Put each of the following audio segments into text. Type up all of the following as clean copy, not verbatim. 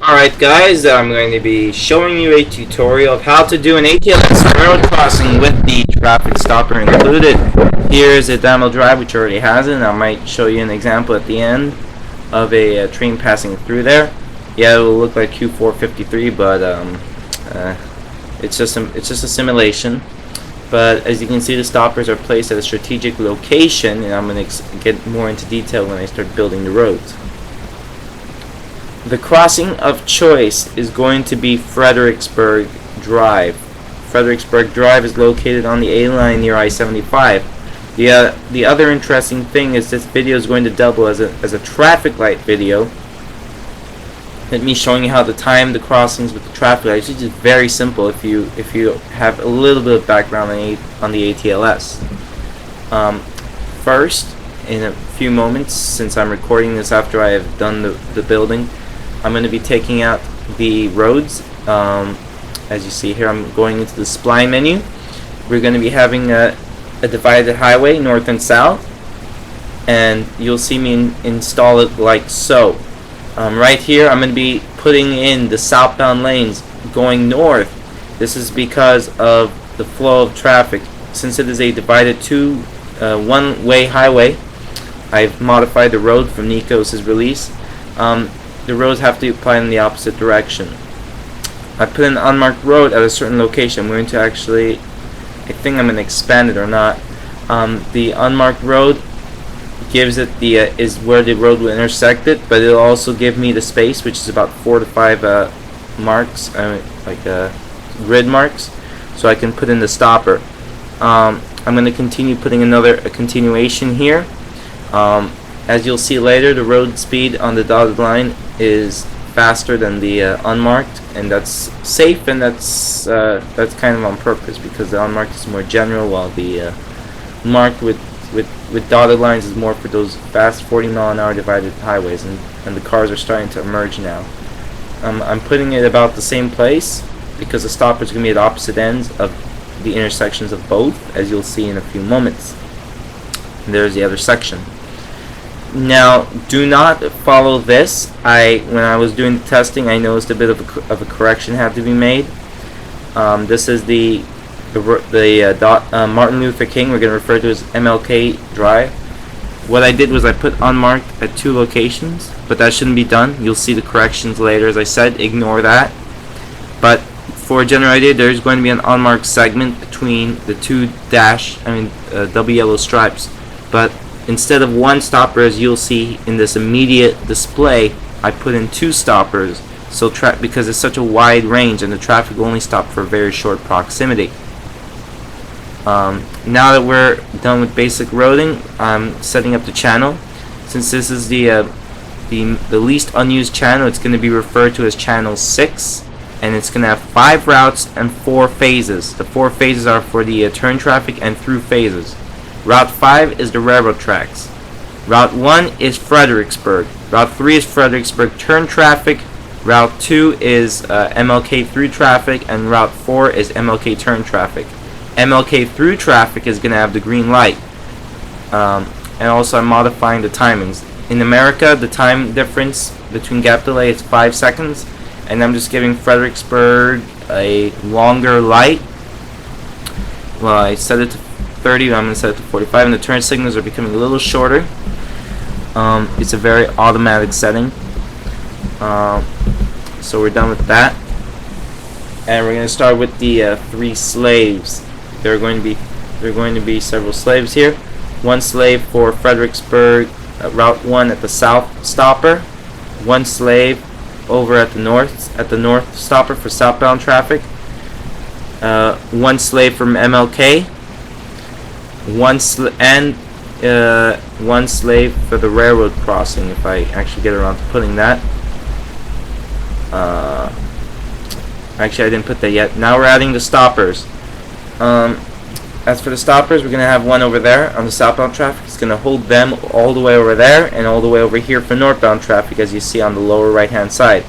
Alright guys, I'm going to be showing you a tutorial of how to do an ATLS railroad crossing with the traffic stopper included. Here's Adamo Drive, which already has it, and I might show you an example at the end of a train passing through there. Yeah, it will look like Q453, but it's just a simulation. But as you can see, the stoppers are placed at a strategic location, and I'm going to get more into detail when I start building the roads. The crossing of choice is going to be Fredericksburg Drive. Fredericksburg Drive is located on the A line near I-75. The other interesting thing is this video is going to double as a traffic light video. Let me showing you how to time the crossings with the traffic lights. It's just very simple if you have a little bit of background on the ATLS. First, in a few moments, since I'm recording this after I have done the building, I'm going to be taking out the roads. As you see here, I'm going into the spline menu. We're going to be having a divided highway, north and south, and you'll see me install it like so. Right here, I'm going to be putting in the southbound lanes going north. This is because of the flow of traffic. Since it is a divided one-way highway, I've modified the road from Nikos' release. The roads have to apply in the opposite direction. I put an unmarked road at a certain location. I'm going to actually, I think I'm going to expand it or not. The unmarked road gives it is where the road will intersect it, but it'll also give me the space, which is about 4 to 5 marks, grid marks, so I can put in the stopper. I'm going to continue putting a continuation here. As you'll see later, the road speed on the dotted line is faster than the unmarked, and that's safe, and that's kind of on purpose, because the unmarked is more general, while the marked with dotted lines is more for those fast 40-mile-an-hour divided highways, and the cars are starting to emerge now. I'm putting it about the same place because the stopper is going to be at opposite ends of the intersections of both, as you'll see in a few moments. And there's the other section. Now, do not follow this. When I was doing the testing, I noticed a bit of a correction had to be made. This is the Martin Luther King. We're going to refer to as MLK Drive. What I did was I put unmarked at 2 locations, but that shouldn't be done. You'll see the corrections later. As I said, ignore that. But for a general idea, there's going to be an unmarked segment between the two double yellow stripes. But instead of 1 stopper, as you'll see in this immediate display, I put in 2 stoppers. So because it's such a wide range, and the traffic will only stop for a very short proximity. Now that we're done with basic roading, I'm setting up the channel. Since this is the least unused channel, it's going to be referred to as channel 6, and it's going to have 5 routes and 4 phases. The 4 phases are for the turn traffic and through phases. Route 5 is the railroad tracks. Route 1 is Fredericksburg. Route 3 is Fredericksburg turn traffic. Route 2 is MLK through traffic, and Route 4 is MLK turn traffic. MLK through traffic is going to have the green light. And also I'm modifying the timings. In America, the time difference between gap delay is 5 seconds, and I'm just giving Fredericksburg a longer light. Well, I set it to 30, I'm going to set it to 45, and the turn signals are becoming a little shorter. It's a very automatic setting. So we're done with that, and we're going to start with the 3 slaves. There are going to be several slaves here. 1 slave for Fredericksburg Route 1 at the south stopper. 1 slave over at the north stopper for southbound traffic. 1 slave from MLK. 1 slave for the railroad crossing, if I actually get around to putting that. Actually, I didn't put that yet. Now we're adding the stoppers. As for the stoppers, we're going to have 1 over there on the southbound traffic. It's going to hold them all the way over there and all the way over here for northbound traffic, as you see on the lower right hand side.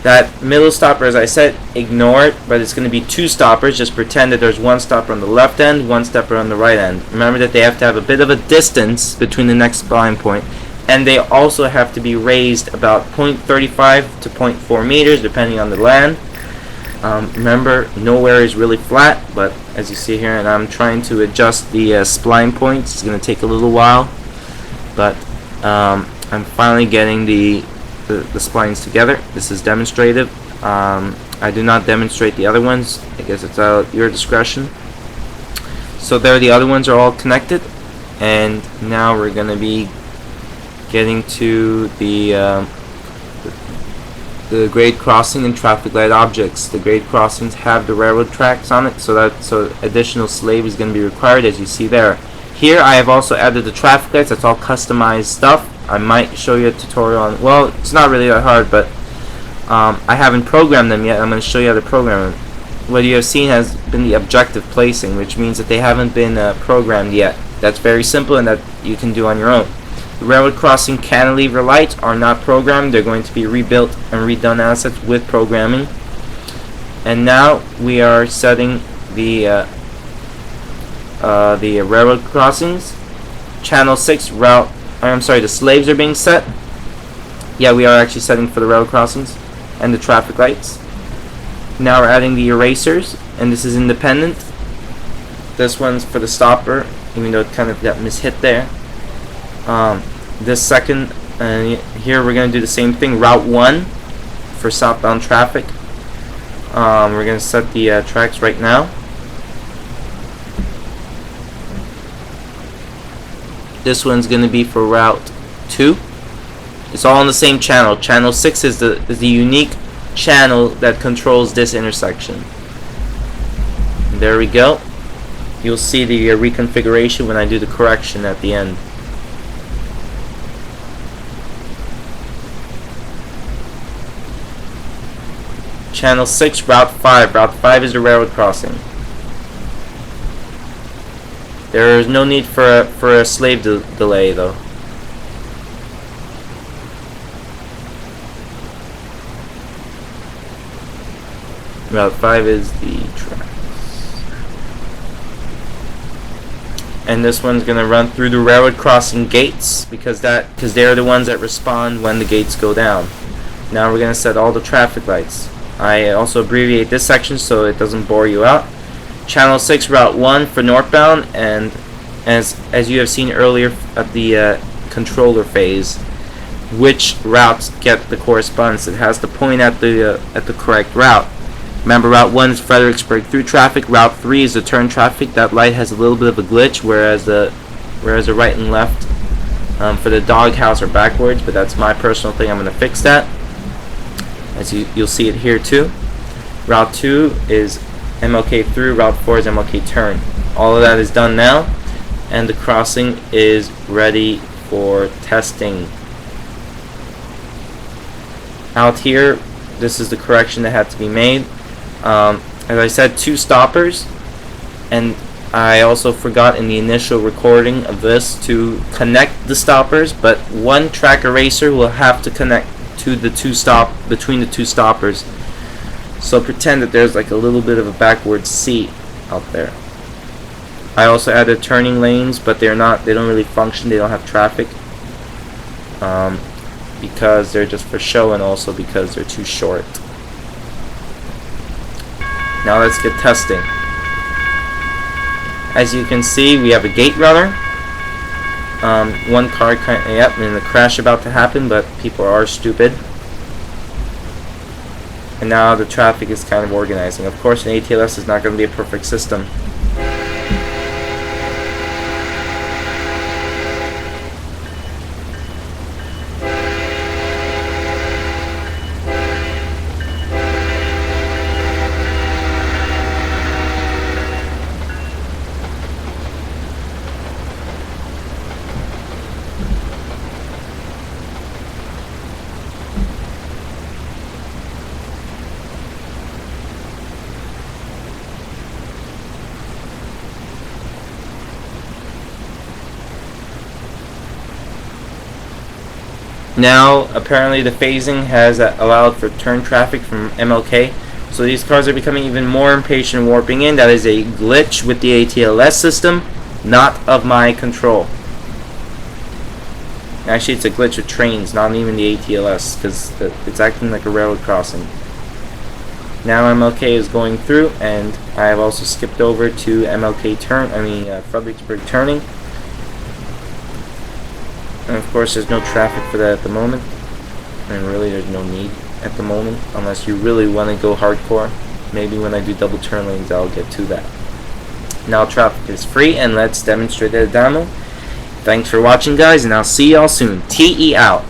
That middle stopper, as I said, ignore it, but it's going to be 2 stoppers. Just pretend that there's 1 stopper on the left end, 1 stopper on the right end. Remember that they have to have a bit of a distance between the next spline point, and they also have to be raised about 0.35 to 0.4 meters depending on the land. Remember, nowhere is really flat, but as you see here, and I'm trying to adjust the spline points. It's going to take a little while, but I'm finally getting the splines together. This is demonstrative. I do not demonstrate the other ones. I guess it's at your discretion. So there, the other ones are all connected, and now we're going to be getting to the grade crossing and traffic light objects. The grade crossings have the railroad tracks on it, so additional slave is going to be required, as you see there. Here I have also added the traffic lights. That's all customized stuff. I might show you a tutorial on, well, it's not really that hard, but I haven't programmed them yet. I'm going to show you how to program them. What you have seen has been the objective placing, which means that they haven't been programmed yet. That's very simple, and that you can do on your own. The railroad crossing cantilever lights are not programmed. They're going to be rebuilt and redone assets with programming. And now we are setting the railroad crossings. Channel 6 route. I'm sorry, the slaves are being set. Yeah, we are actually setting for the railroad crossings and the traffic lights. Now we're adding the erasers, and this is independent. This one's for the stopper, even though it kind of got mishit there. This second, here we're going to do the same thing. Route 1 for southbound traffic. We're going to set the tracks right now. This one's going to be for Route 2. It's all on the same channel. Channel 6 is the unique channel that controls this intersection. There we go. You'll see the reconfiguration when I do the correction at the end. Channel 6, Route 5. Route 5 is the railroad crossing. There is no need for a slave delay though. Route 5 is the tracks. And this one's going to run through the railroad crossing gates because they're the ones that respond when the gates go down. Now we're going to set all the traffic lights. I also abbreviate this section so it doesn't bore you out. Channel 6, Route 1 for northbound, and as you have seen earlier at the controller phase, which routes get the correspondence. It has to point at the correct route. Remember, Route 1 is Fredericksburg through traffic. Route 3 is the turn traffic. That light has a little bit of a glitch, whereas the right and left for the doghouse are backwards, but that's my personal thing. I'm going to fix that. As you'll see it here too. Route 2 is MLK through. Route 4 is MLK turn. All of that is done now, and the crossing is ready for testing. Out here, this is the correction that had to be made. As I said, 2 stoppers, and I also forgot in the initial recording of this to connect the stoppers, but one track eraser will have to connect to the between the 2 stoppers. So pretend that there's like a little bit of a backward seat out there. I also added turning lanes, but they don't really function. They don't have traffic because they're just for show, and also because they're too short. Now let's get testing. As you can see, we have a gate runner. One car and the crash about to happen, but people are stupid. And now the traffic is kind of organizing. Of course, an ATLS is not going to be a perfect system. Now, apparently the phasing has allowed for turn traffic from MLK. So these cars are becoming even more impatient warping in. That is a glitch with the ATLS system, not of my control. Actually, it's a glitch of Trainz, not even the ATLS, because it's acting like a railroad crossing. Now MLK is going through, and I have also skipped over to MLK Fredericksburg turning. And of course, there's no traffic for that at the moment, and really there's no need at the moment, unless you really want to go hardcore. Maybe when I do double turn lanes, I'll get to that. Now traffic is free, and let's demonstrate at Adamo. Thanks for watching, guys, and I'll see y'all soon. TE out.